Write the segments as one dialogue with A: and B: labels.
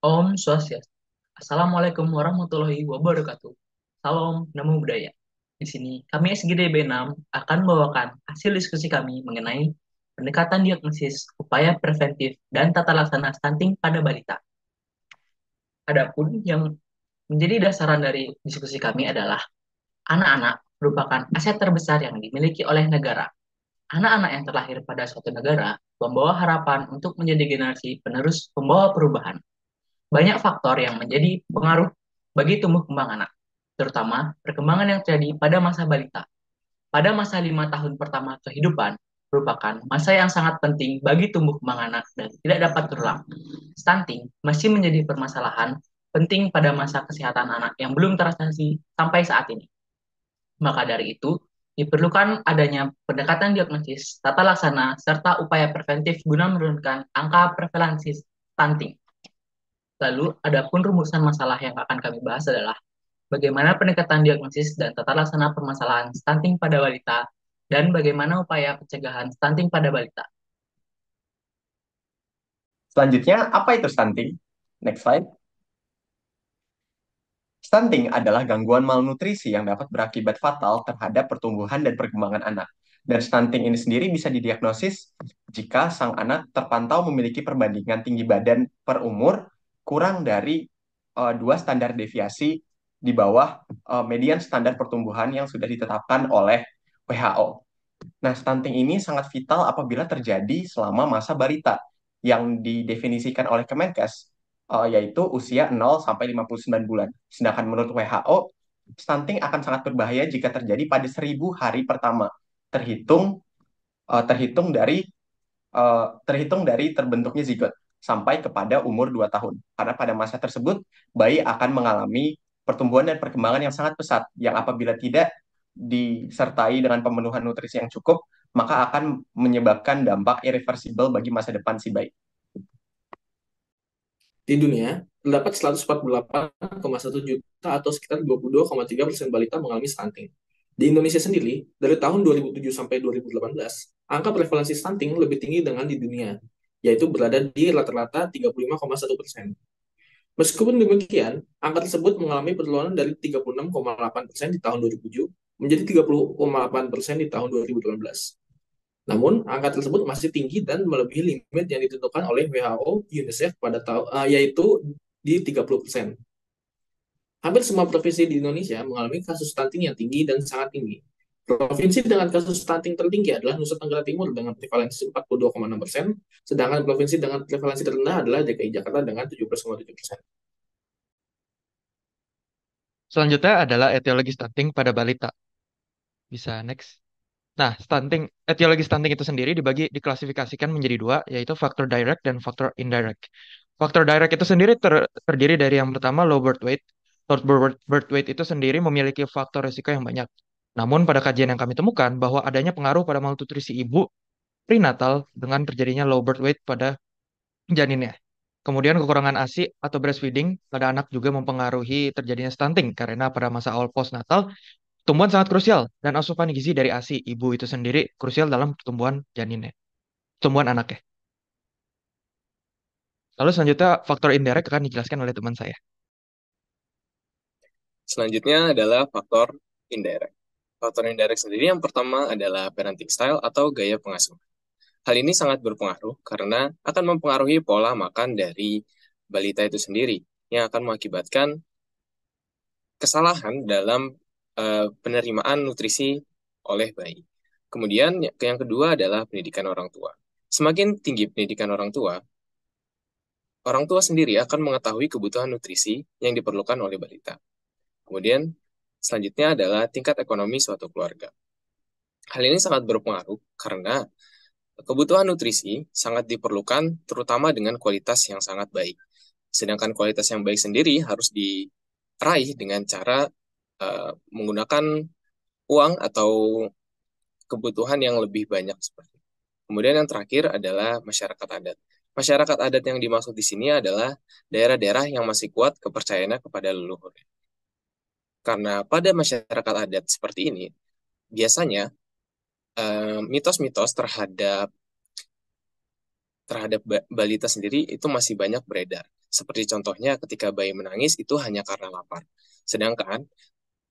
A: Om Swastiastu. Assalamualaikum warahmatullahi wabarakatuh. Salam Namo Buddhaya. Di sini kami SGD B6 akan membawakan hasil diskusi kami mengenai pendekatan diagnosis, upaya preventif, dan tata laksana stunting pada balita. Adapun yang menjadi dasaran dari diskusi kami adalah anak-anak merupakan aset terbesar yang dimiliki oleh negara. Anak-anak yang terlahir pada suatu negara membawa harapan untuk menjadi generasi penerus pembawa perubahan. Banyak faktor yang menjadi pengaruh bagi tumbuh kembang anak, terutama perkembangan yang terjadi pada masa balita. Pada masa 5 tahun pertama kehidupan, merupakan masa yang sangat penting bagi tumbuh kembang anak dan tidak dapat terulang. Stunting masih menjadi permasalahan penting pada masa kesehatan anak yang belum teratasi sampai saat ini. Maka dari itu, diperlukan adanya pendekatan diagnosis, tata laksana, serta upaya preventif guna menurunkan angka prevalensi stunting. Lalu, adapun rumusan masalah yang akan kami bahas adalah bagaimana pendekatan diagnosis dan tata laksana permasalahan stunting pada balita dan bagaimana upaya pencegahan stunting pada balita.
B: Selanjutnya, apa itu stunting? Next slide. Stunting adalah gangguan malnutrisi yang dapat berakibat fatal terhadap pertumbuhan dan perkembangan anak. Dan stunting ini sendiri bisa didiagnosis jika sang anak terpantau memiliki perbandingan tinggi badan per umur kurang dari 2 standar deviasi di bawah median standar pertumbuhan yang sudah ditetapkan oleh WHO. Nah, stunting ini sangat vital apabila terjadi selama masa balita yang didefinisikan oleh Kemenkes, yaitu usia 0 sampai 59 bulan. Sedangkan menurut WHO, stunting akan sangat berbahaya jika terjadi pada 1.000 hari pertama terhitung eh, terhitung dari terhitung dari terbentuknya zigot sampai kepada umur 2 tahun. Karena pada masa tersebut bayi akan mengalami pertumbuhan dan perkembangan yang sangat pesat yang apabila tidak disertai dengan pemenuhan nutrisi yang cukup, maka akan menyebabkan dampak irreversibel bagi masa depan si bayi.
C: Di dunia, terdapat 148,1 juta atau sekitar 22,3% balita mengalami stunting. Di Indonesia sendiri, dari tahun 2007 sampai 2018, angka prevalensi stunting lebih tinggi dengan di dunia, yaitu berada di rata-rata 35,1%. Meskipun demikian, angka tersebut mengalami penurunan dari 36,8% di tahun 2007 menjadi 30,8% di tahun 2018. Namun, angka tersebut masih tinggi dan melebihi limit yang ditentukan oleh WHO UNICEF pada yaitu di 30%. Hampir semua provinsi di Indonesia mengalami kasus stunting yang tinggi dan sangat tinggi. Provinsi dengan kasus stunting tertinggi adalah Nusa Tenggara Timur dengan prevalensi 42,6%, sedangkan provinsi dengan prevalensi terendah adalah DKI Jakarta dengan 17,7%.
D: Selanjutnya adalah etiologi stunting pada balita. Bisa next. Nah, etiologi stunting itu sendiri diklasifikasikan menjadi dua, yaitu faktor direct dan faktor indirect. Faktor direct itu sendiri terdiri dari yang pertama low birth weight. Birth weight itu sendiri memiliki faktor risiko yang banyak. Namun pada kajian yang kami temukan bahwa adanya pengaruh pada malnutrisi ibu prenatal dengan terjadinya low birth weight pada janinnya. Kemudian kekurangan ASI atau breastfeeding pada anak juga mempengaruhi terjadinya stunting karena pada masa awal postnatal tumbuhan sangat krusial dan asupan gizi dari ASI ibu itu sendiri krusial dalam pertumbuhan janinnya, pertumbuhan anaknya. Lalu selanjutnya faktor indirect akan dijelaskan oleh teman saya.
E: Selanjutnya adalah faktor indirect. Faktor indirect sendiri yang pertama adalah parenting style atau gaya pengasuhan. Hal ini sangat berpengaruh karena akan mempengaruhi pola makan dari balita itu sendiri yang akan mengakibatkan kesalahan dalam penerimaan nutrisi oleh bayi. Kemudian yang kedua adalah pendidikan orang tua. Semakin tinggi pendidikan orang tua sendiri akan mengetahui kebutuhan nutrisi yang diperlukan oleh balita. Kemudian selanjutnya adalah tingkat ekonomi suatu keluarga. Hal ini sangat berpengaruh karena kebutuhan nutrisi sangat diperlukan terutama dengan kualitas yang sangat baik. Sedangkan kualitas yang baik sendiri harus diraih dengan cara menggunakan uang atau kebutuhan yang lebih banyak seperti itu. Kemudian yang terakhir adalah masyarakat adat. Masyarakat adat yang dimaksud di sini adalah daerah-daerah yang masih kuat kepercayaannya kepada leluhur. Karena pada masyarakat adat seperti ini, biasanya mitos-mitos terhadap balita sendiri itu masih banyak beredar. Seperti contohnya ketika bayi menangis itu hanya karena lapar. Sedangkan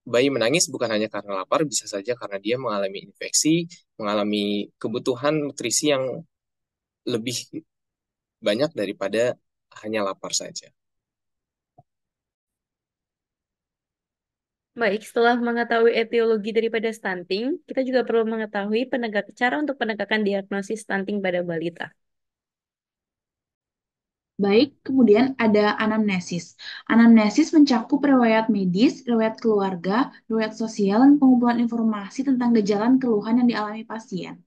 E: bayi menangis bukan hanya karena lapar, bisa saja karena dia mengalami infeksi, mengalami kebutuhan nutrisi yang lebih banyak daripada hanya lapar saja.
F: Baik, setelah mengetahui etiologi daripada stunting, kita juga perlu mengetahui cara untuk penegakan diagnosis stunting pada balita.
G: Baik, kemudian ada anamnesis. Anamnesis mencakup riwayat medis, riwayat keluarga, riwayat sosial, dan pengumpulan informasi tentang gejala dan keluhan yang dialami pasien.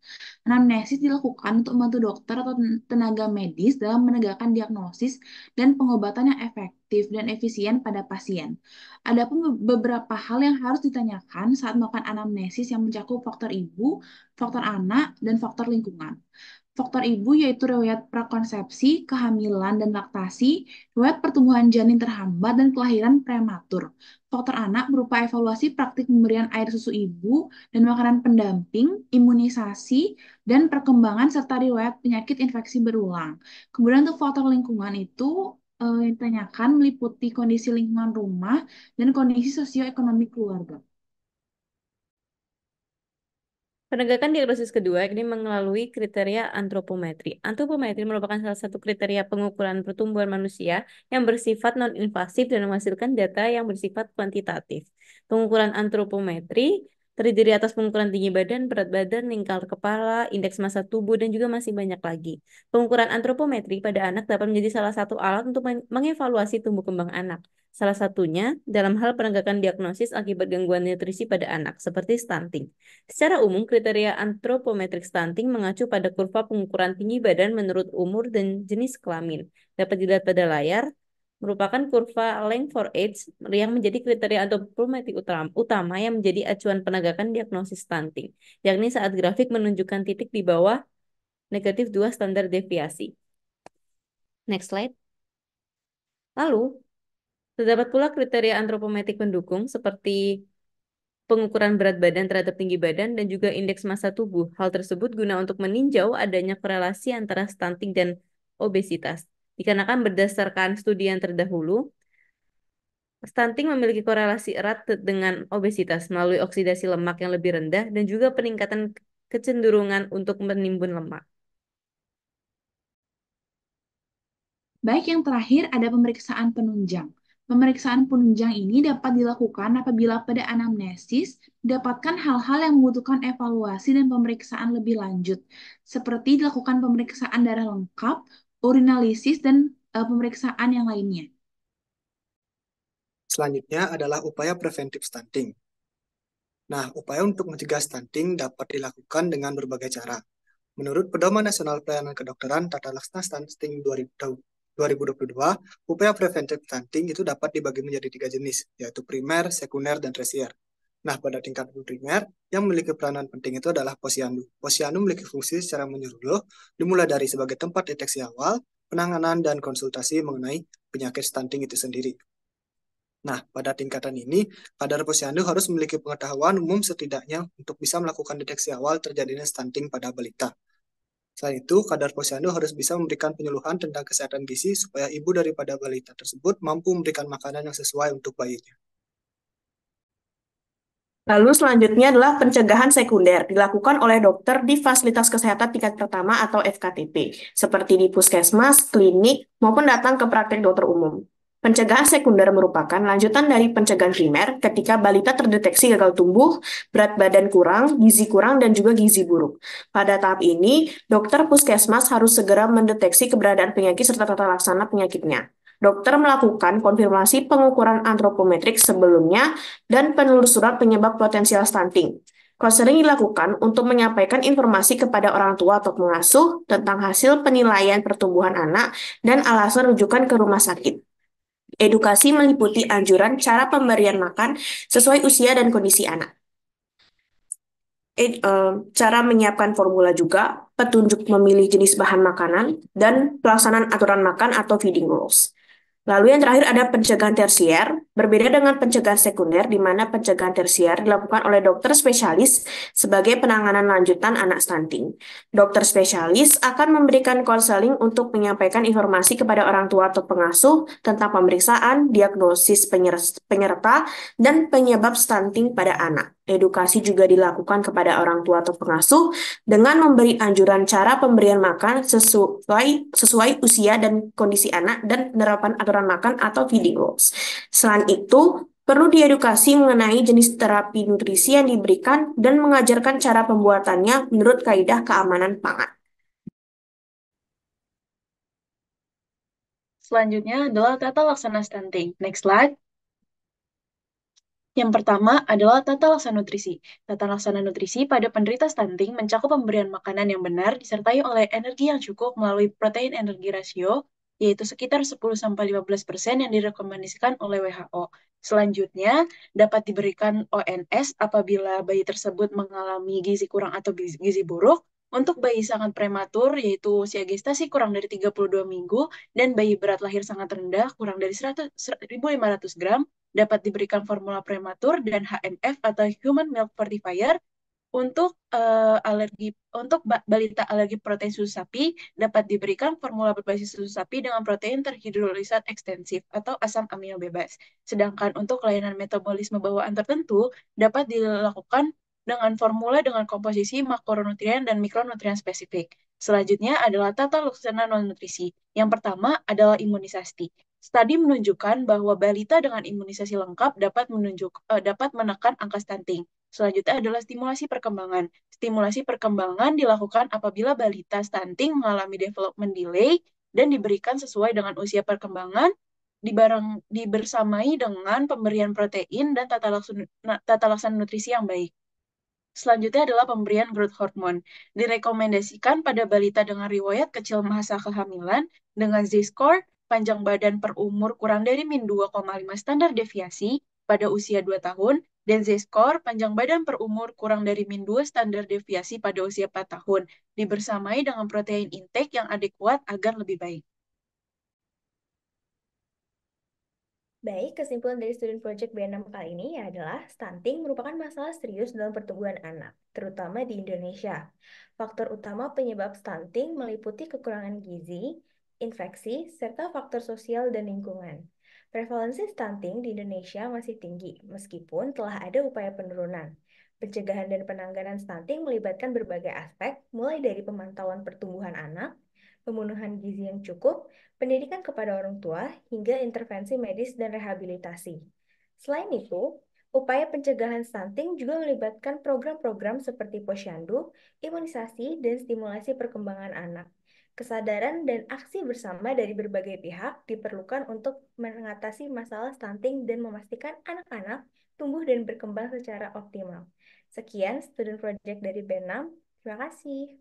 G: Anamnesis dilakukan untuk membantu dokter atau tenaga medis dalam menegakkan diagnosis dan pengobatan yang efektif dan efisien pada pasien. Adapun beberapa hal yang harus ditanyakan saat melakukan anamnesis yang mencakup faktor ibu, faktor anak, dan faktor lingkungan. Faktor ibu yaitu riwayat prakonsepsi, kehamilan dan laktasi, riwayat pertumbuhan janin terhambat dan kelahiran prematur. Faktor anak berupa evaluasi praktik pemberian air susu ibu dan makanan pendamping, imunisasi, dan perkembangan serta riwayat penyakit infeksi berulang. Kemudian untuk faktor lingkungan itu yang ditanyakan meliputi kondisi lingkungan rumah dan kondisi sosioekonomi keluarga.
F: Penegakan diagnosis kedua ini melalui kriteria antropometri. Antropometri merupakan salah satu kriteria pengukuran pertumbuhan manusia yang bersifat non-invasif dan menghasilkan data yang bersifat kuantitatif. Pengukuran antropometri terdiri atas pengukuran tinggi badan, berat badan, lingkar kepala, indeks massa tubuh, dan juga masih banyak lagi. Pengukuran antropometri pada anak dapat menjadi salah satu alat untuk mengevaluasi tumbuh kembang anak. Salah satunya dalam hal penegakan diagnosis akibat gangguan nutrisi pada anak, seperti stunting. Secara umum, kriteria antropometrik stunting mengacu pada kurva pengukuran tinggi badan menurut umur dan jenis kelamin. Dapat dilihat pada layar, merupakan kurva length for age yang menjadi kriteria antropometrik utama yang menjadi acuan penegakan diagnosis stunting, yakni saat grafik menunjukkan titik di bawah -2 standar deviasi. Next slide. Lalu, terdapat pula kriteria antropometrik pendukung seperti pengukuran berat badan terhadap tinggi badan dan juga indeks massa tubuh. Hal tersebut guna untuk meninjau adanya korelasi antara stunting dan obesitas. Dikarenakan berdasarkan studi yang terdahulu, stunting memiliki korelasi erat dengan obesitas melalui oksidasi lemak yang lebih rendah dan juga peningkatan kecenderungan untuk menimbun lemak.
G: Baik, yang terakhir ada pemeriksaan penunjang. Pemeriksaan penunjang ini dapat dilakukan apabila pada anamnesis didapatkan hal-hal yang membutuhkan evaluasi dan pemeriksaan lebih lanjut, seperti dilakukan pemeriksaan darah lengkap, urinalisis, dan pemeriksaan yang lainnya.
H: Selanjutnya adalah upaya preventif stunting. Nah, upaya untuk mencegah stunting dapat dilakukan dengan berbagai cara. Menurut Pedoman Nasional Pelayanan Kedokteran Tata Laksana Stunting 2022, upaya preventif stunting itu dapat dibagi menjadi 3 jenis, yaitu primer, sekunder, dan tersier. Nah, pada tingkat primer, yang memiliki peranan penting itu adalah posyandu. Posyandu memiliki fungsi secara menyeluruh, dimulai dari sebagai tempat deteksi awal, penanganan, dan konsultasi mengenai penyakit stunting itu sendiri. Nah, pada tingkatan ini, kadar posyandu harus memiliki pengetahuan umum setidaknya untuk bisa melakukan deteksi awal terjadinya stunting pada balita. Selain itu, kadar posyandu harus bisa memberikan penyuluhan tentang kesehatan gizi supaya ibu daripada balita tersebut mampu memberikan makanan yang sesuai untuk bayinya.
I: Lalu selanjutnya adalah pencegahan sekunder dilakukan oleh dokter di fasilitas kesehatan tingkat pertama atau FKTP, seperti di puskesmas, klinik, maupun datang ke praktek dokter umum. Pencegahan sekunder merupakan lanjutan dari pencegahan primer ketika balita terdeteksi gagal tumbuh, berat badan kurang, gizi kurang, dan juga gizi buruk. Pada tahap ini, dokter puskesmas harus segera mendeteksi keberadaan penyakit serta tata laksana penyakitnya. Dokter melakukan konfirmasi pengukuran antropometrik sebelumnya dan penelusuran penyebab potensial stunting. Konseling dilakukan untuk menyampaikan informasi kepada orang tua atau pengasuh tentang hasil penilaian pertumbuhan anak dan alasan rujukan ke rumah sakit. Edukasi meliputi anjuran cara pemberian makan sesuai usia dan kondisi anak. Cara menyiapkan formula juga, petunjuk memilih jenis bahan makanan, dan pelaksanaan aturan makan atau feeding rules. Lalu yang terakhir ada pencegahan tersier. Berbeda dengan pencegahan sekunder, di mana pencegahan tersier dilakukan oleh dokter spesialis sebagai penanganan lanjutan anak stunting. Dokter spesialis akan memberikan konseling untuk menyampaikan informasi kepada orang tua atau pengasuh tentang pemeriksaan, diagnosis penyerta, dan penyebab stunting pada anak. Edukasi juga dilakukan kepada orang tua atau pengasuh dengan memberi anjuran cara pemberian makan sesuai usia dan kondisi anak dan penerapan aturan makan atau feeding rules. Selain itu, perlu diedukasi mengenai jenis terapi nutrisi yang diberikan dan mengajarkan cara pembuatannya menurut kaidah keamanan pangan.
G: Selanjutnya adalah tata laksana stunting. Next slide. Yang pertama adalah tata laksana nutrisi. Tata laksana nutrisi pada penderita stunting mencakup pemberian makanan yang benar disertai oleh energi yang cukup melalui protein energi rasio, yaitu sekitar 10-15% yang direkomendasikan oleh WHO. Selanjutnya, dapat diberikan ONS apabila bayi tersebut mengalami gizi kurang atau gizi buruk. Untuk bayi sangat prematur, yaitu usia gestasi kurang dari 32 minggu, dan bayi berat lahir sangat rendah, kurang dari 1.500 gram, dapat diberikan formula prematur dan HMF atau Human Milk Fortifier. Untuk balita alergi protein susu sapi dapat diberikan formula berbasis susu sapi dengan protein terhidrolisat ekstensif atau asam amino bebas. Sedangkan untuk kelainan metabolisme bawaan tertentu dapat dilakukan dengan formula dengan komposisi makronutrien dan mikronutrien spesifik. Selanjutnya adalah tata laksana non-nutrisi. Yang pertama adalah imunisasi. Studi menunjukkan bahwa balita dengan imunisasi lengkap dapat menekan angka stunting. Selanjutnya adalah stimulasi perkembangan. Stimulasi perkembangan dilakukan apabila balita stunting mengalami development delay dan diberikan sesuai dengan usia perkembangan, dibersamai dengan pemberian protein dan tata laksana nutrisi yang baik. Selanjutnya adalah pemberian growth hormone. Direkomendasikan pada balita dengan riwayat kecil masa kehamilan dengan Z-score panjang badan per umur kurang dari min 2,5 standar deviasi pada usia 2 tahun dan Z-score panjang badan per umur kurang dari min 2 standar deviasi pada usia 4 tahun, dibersamai dengan protein intake yang adekuat agar lebih baik.
F: Baik, kesimpulan dari student project B6 kali ini adalah stunting merupakan masalah serius dalam pertumbuhan anak, terutama di Indonesia. Faktor utama penyebab stunting meliputi kekurangan gizi, infeksi, serta faktor sosial dan lingkungan. Prevalensi stunting di Indonesia masih tinggi, meskipun telah ada upaya penurunan. Pencegahan dan penanganan stunting melibatkan berbagai aspek, mulai dari pemantauan pertumbuhan anak, pemenuhan gizi yang cukup, pendidikan kepada orang tua, hingga intervensi medis dan rehabilitasi. Selain itu, upaya pencegahan stunting juga melibatkan program-program seperti posyandu, imunisasi, dan stimulasi perkembangan anak. Kesadaran dan aksi bersama dari berbagai pihak diperlukan untuk mengatasi masalah stunting dan memastikan anak-anak tumbuh dan berkembang secara optimal. Sekian student project dari B6. Terima kasih.